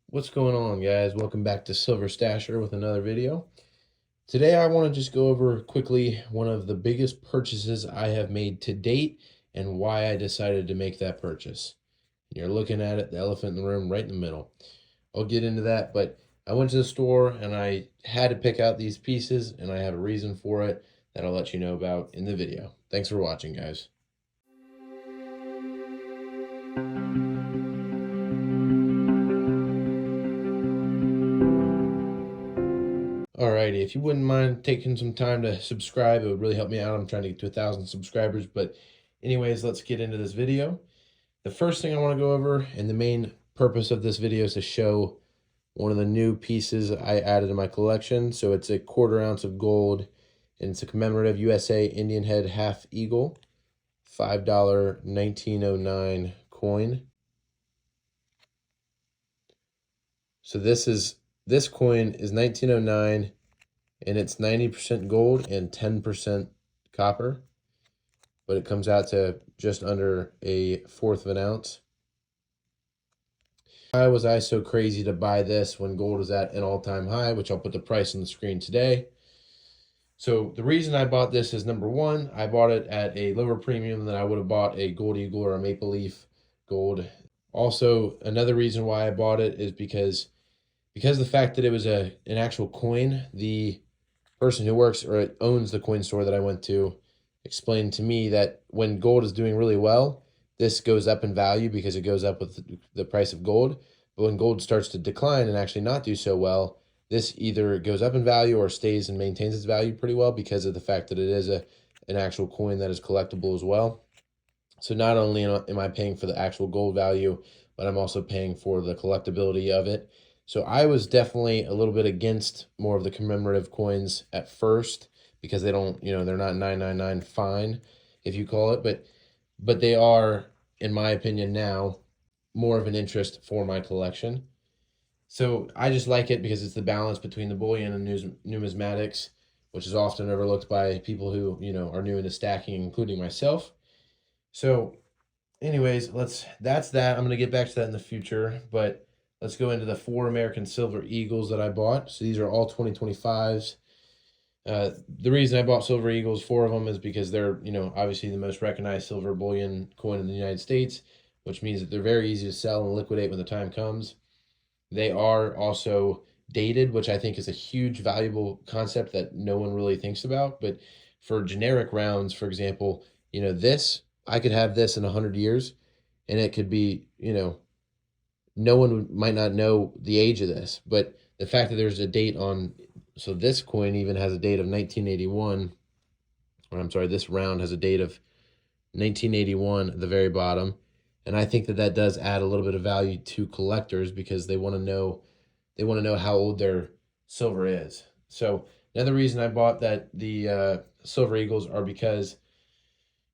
What's going on, guys? Welcome back to Silver Stasher with another video. Today I want to just go over quickly one of the biggest purchases I have made to date and why I decided to make that purchase. You're looking at it, the elephant in the room right in the middle. I'll get into that, but I went to the store and I had to pick out these pieces, and I have a reason for it that I'll let you know about in the video. Thanks for watching, guys. Alrighty, if you wouldn't mind taking some time to subscribe, it would really help me out. I'm trying to get to 1,000 subscribers, but anyways, let's get into this video. The first thing I want to go over, and the main purpose of this video, is to show one of the new pieces I added to my collection. So it's a 1/4 ounce of gold, and it's a commemorative USA Indian head half eagle, $5 1909 coin. So this coin is 1909, and it's 90% gold and 10% copper, but it comes out to just under 1/4 of an ounce. Why was I so crazy to buy this when gold is at an all-time high, which I'll put the price on the screen today? So the reason I bought this is, number one, I bought it at a lower premium than I would have bought a Gold Eagle or a Maple Leaf Gold. Also, another reason why I bought it is because of the fact that it was an actual coin. The person who works or owns the coin store that I went to explained to me that when gold is doing really well, this goes up in value because it goes up with the price of gold. But when gold starts to decline and actually not do so well, this either goes up in value or stays and maintains its value pretty well because of the fact that it is an actual coin that is collectible as well. So not only am I paying for the actual gold value, but I'm also paying for the collectability of it. So I was definitely a little bit against more of the commemorative coins at first because they don't, they're not 999 fine, if you call it, but they are, in my opinion now, more of an interest for my collection. So I just like it because it's the balance between the bullion and numismatics, which is often overlooked by people who, are new into stacking, including myself. So anyways, that's that. I'm going to get back to that in the future, but let's go into the 4 American Silver Eagles that I bought. So these are all 2025s. The reason I bought Silver Eagles, 4 of them, is because they're, obviously the most recognized silver bullion coin in the United States, which means that they're very easy to sell and liquidate when the time comes. They are also dated, which I think is a huge valuable concept that no one really thinks about. But for generic rounds, for example, this, I could have this in 100 years and it could be, no one might not know the age of this, but the fact that there's a date on, so this coin even has a date of 1981, or I'm sorry, this round has a date of 1981 at the very bottom. And I think that does add a little bit of value to collectors because they want to know how old their silver is. So another reason I bought the Silver Eagles are because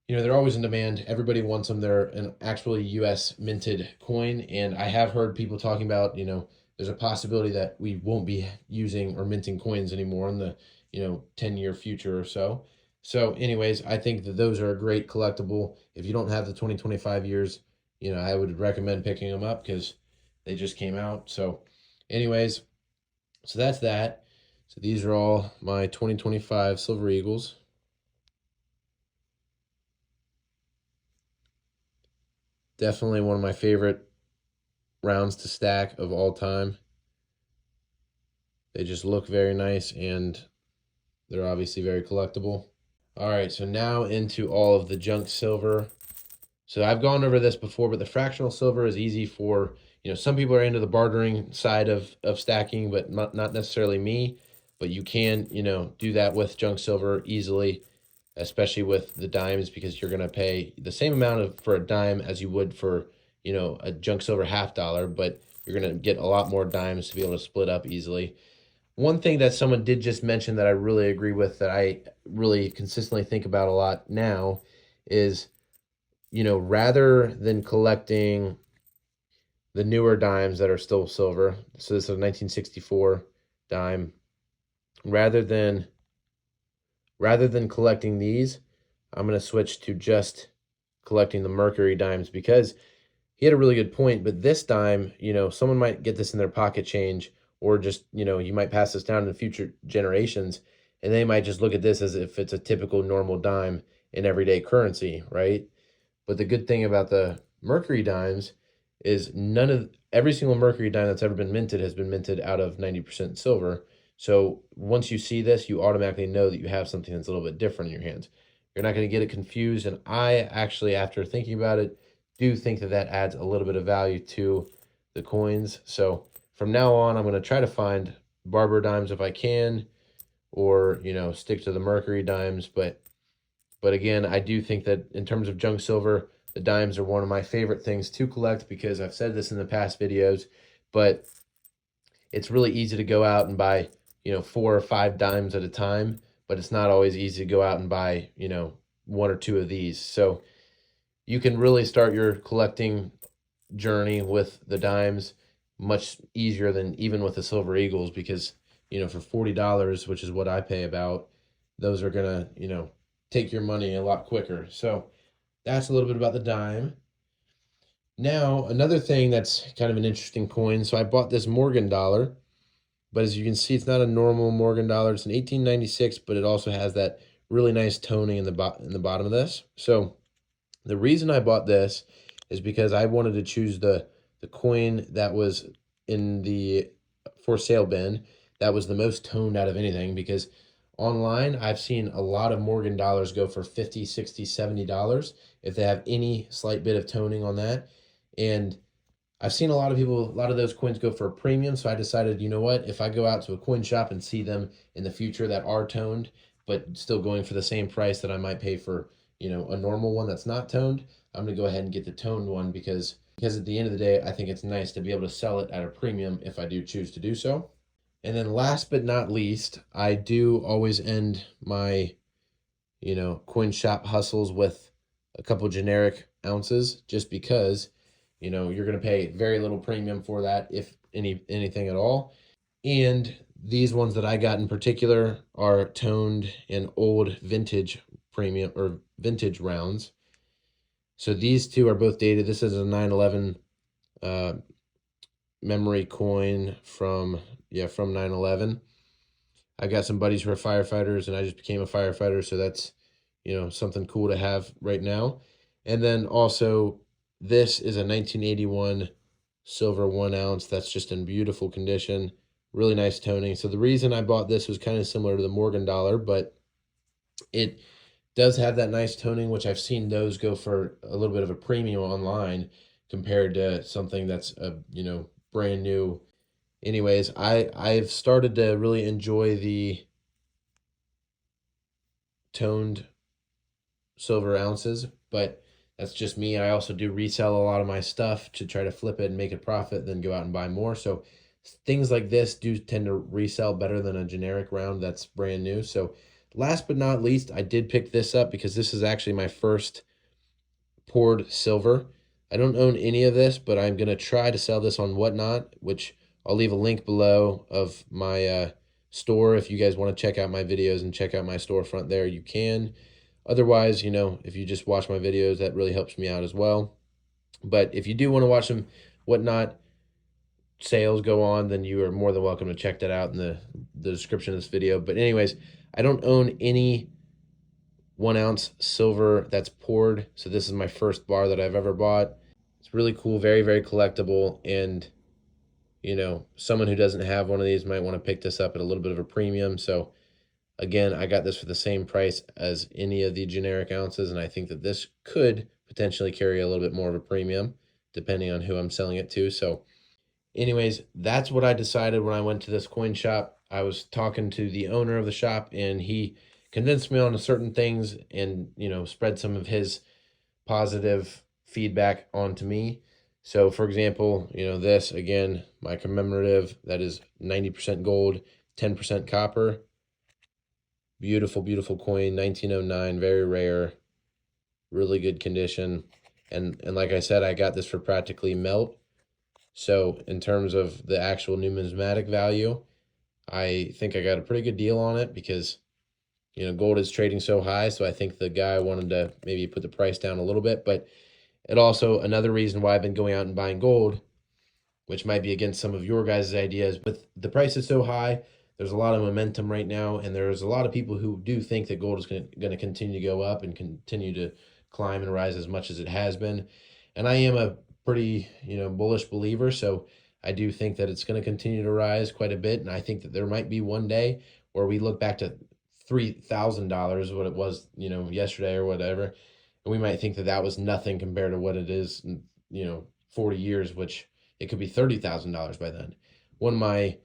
they're always in demand. Everybody wants them. They're an actually U.S. minted coin, and I have heard people talking about there's a possibility that we won't be using or minting coins anymore in the 10-year future or so. So anyways, I think that those are a great collectible. If you don't have the 2025 years, I would recommend picking them up because they just came out. So anyways, so that's that. So these are all my 2025 Silver Eagles. Definitely one of my favorite rounds to stack of all time. They just look very nice and they're obviously very collectible. All right, so now into all of the junk silver. So I've gone over this before, but the fractional silver is easy for, some people are into the bartering side of stacking, but not necessarily me. But you can, do that with junk silver easily, especially with the dimes, because you're going to pay the same amount for a dime as you would for, a junk silver $50, but you're going to get a lot more dimes to be able to split up easily. One thing that someone did just mention that I really agree with, that I really consistently think about a lot now, is, rather than collecting the newer dimes that are still silver, so this is a 1964 dime, rather than collecting these, I'm going to switch to just collecting the Mercury dimes because he had a really good point. But this dime, you know, someone might get this in their pocket change, or just, you know, you might pass this down to future generations, and they might just look at this as if it's a typical normal dime in everyday currency, right? But the good thing about the Mercury dimes is every single Mercury dime that's ever been minted has been minted out of 90% silver. So once you see this, you automatically know that you have something that's a little bit different in your hands. You're not going to get it confused. And I actually, after thinking about it, do think that that adds a little bit of value to the coins. So from now on, I'm going to try to find Barber dimes if I can, or, you know, stick to the Mercury dimes. But again, I do think that in terms of junk silver, the dimes are one of my favorite things to collect, because I've said this in the past videos, but it's really easy to go out and buy, you know, 4 or 5 dimes at a time, but it's not always easy to go out and buy, you know, 1 or 2 of these. So you can really start your collecting journey with the dimes much easier than even with the Silver Eagles, because, you know, for $40, which is what I pay about, those are gonna, you know, take your money a lot quicker. So that's a little bit about the dime. Now, another thing that's kind of an interesting coin. So I bought this Morgan dollar, but as you can see, it's not a normal Morgan dollar. It's an 1896, but it also has that really nice toning in the bottom of this. So the reason I bought this is because I wanted to choose the coin that was in the for sale bin that was the most toned out of anything, because online I've seen a lot of Morgan dollars go for 50, 60, $70 if they have any slight bit of toning on that. And I've seen a lot of those coins go for a premium. So I decided, you know what, if I go out to a coin shop and see them in the future that are toned, but still going for the same price that I might pay for, you know, a normal one that's not toned, I'm gonna go ahead and get the toned one, because at the end of the day, I think it's nice to be able to sell it at a premium if I do choose to do so. And then last but not least, I do always end my, you know, coin shop hustles with a couple generic ounces, just because, you know, you're going to pay very little premium for that, if anything at all. And these ones that I got in particular are toned in old vintage premium or vintage rounds. So these two are both dated. This is a 9/11 memory coin from 9/11. I got some buddies who are firefighters, and I just became a firefighter, so that's, you know, something cool to have right now. And then also, this is a 1981 silver 1 ounce that's just in beautiful condition, really nice toning. So the reason I bought this was kind of similar to the Morgan dollar, but it does have that nice toning, which I've seen those go for a little bit of a premium online compared to something that's a, you know, brand new. Anyways, I've started to really enjoy the toned silver ounces, but that's just me. I also do resell a lot of my stuff to try to flip it and make a profit, then go out and buy more. So things like this do tend to resell better than a generic round that's brand new. So last but not least, I did pick this up because this is actually my first poured silver. I don't own any of this, but I'm going to try to sell this on Whatnot, which I'll leave a link below of my store. If you guys want to check out my videos and check out my storefront there, you can. Otherwise, you know, if you just watch my videos, that really helps me out as well. But if you do want to watch some Whatnot sales go on, then you are more than welcome to check that out in the description of this video. But anyways, I don't own any 1 ounce silver that's poured, so this is my first bar that I've ever bought. It's really cool, very, very collectible, and, you know, someone who doesn't have one of these might want to pick this up at a little bit of a premium. So again, I got this for the same price as any of the generic ounces, and I think that this could potentially carry a little bit more of a premium depending on who I'm selling it to. So anyways, that's what I decided when I went to this coin shop. I was talking to the owner of the shop, and he convinced me on certain things and, you know, spread some of his positive feedback onto me. So for example, you know, this again, my commemorative, that is 90% gold, 10% copper. Beautiful, beautiful coin, 1909, very rare, really good condition. And like I said, I got this for practically melt. So in terms of the actual numismatic value, I think I got a pretty good deal on it, because, you know, gold is trading so high. So I think the guy wanted to maybe put the price down a little bit. But It also, another reason why I've been going out and buying gold, which might be against some of your guys' ideas, but the price is so high. There's a lot of momentum right now, and there's a lot of people who do think that gold is going to continue to go up and continue to climb and rise as much as it has been. And I am a pretty, bullish believer, so I do think that it's going to continue to rise quite a bit, and I think that there might be one day where we look back to $3,000, what it was, yesterday or whatever, and we might think that that was nothing compared to what it is in, 40 years, which it could be $30,000 by then. One of my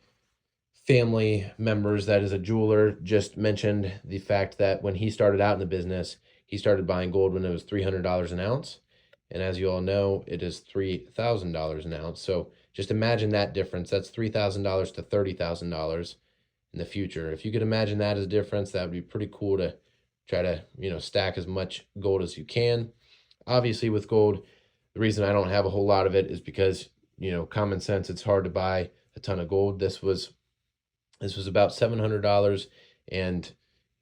family members that is a jeweler just mentioned the fact that when he started out in the business, he started buying gold when it was $300 an ounce. And as you all know, it is $3,000 an ounce. So just imagine that difference. That's $3,000 to $30,000 in the future. If you could imagine that as a difference, that would be pretty cool to try to, stack as much gold as you can. Obviously, with gold, the reason I don't have a whole lot of it is because, common sense, it's hard to buy a ton of gold. This was about $700, and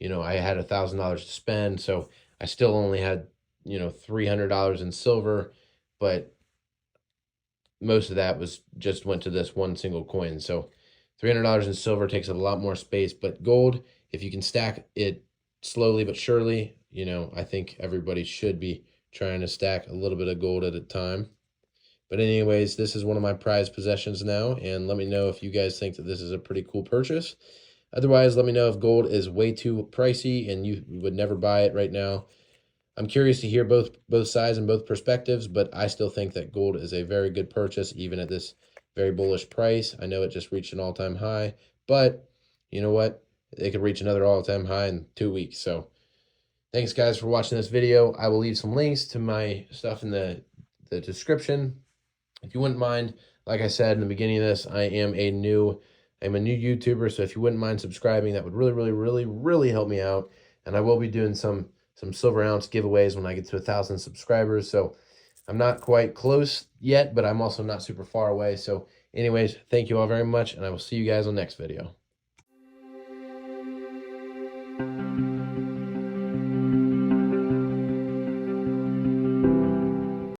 I had $1,000 to spend, so I still only had $300 in silver, but most of that was just went to this one single coin. So $300 in silver takes a lot more space, but gold, if you can stack it slowly but surely, I think everybody should be trying to stack a little bit of gold at a time. But anyways, this is one of my prized possessions now, and let me know if you guys think that this is a pretty cool purchase. Otherwise, let me know if gold is way too pricey and you would never buy it right now. I'm curious to hear both sides and both perspectives, but I still think that gold is a very good purchase, even at this very bullish price. I know it just reached an all-time high, but you know what? It could reach another all-time high in 2 weeks. So thanks, guys, for watching this video. I will leave some links to my stuff in the description. If you wouldn't mind, like I said in the beginning of this, I'm a new YouTuber, so if you wouldn't mind subscribing, that would really, really, really, really help me out. And I will be doing some silver ounce giveaways when I get to 1,000 subscribers. So I'm not quite close yet, but I'm also not super far away. So anyways, thank you all very much, and I will see you guys on the next video.